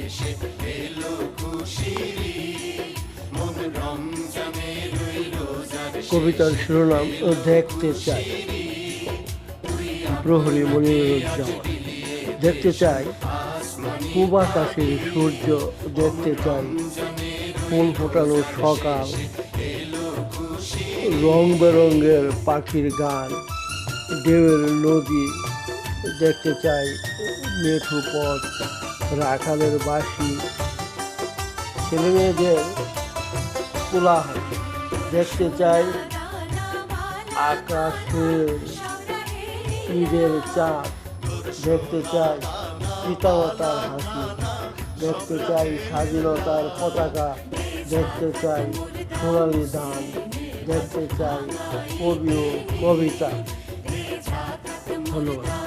এসে এলো খুশির ঈদ, মন রমজানের ওই রোজার কবিতার শিরোনাম দেখতে চাই। প্রহরী মনিরুজ্জামান। দেখতে চাই পূব আকাশের সূর্য, দেখতে চাই ফুল ফোটানো সকাল, রং বেরঙের পাখির গান, ঢেউয়ের নদী, দেখতে চাই মেঠো পথ, রাখালের বাঁশি, ছেলেমেয়েদের কোলাহল, দেখতে চাই আকাশের ঈদের চাঁদ, দেখতে চাই পিতামাতার হাসি, দেখতে চাই স্বাধীনতার পতাকা, দেখতে চাই সোনালি ধান, দেখতে চাই কবি ও কবিতা। ধন্যবাদ।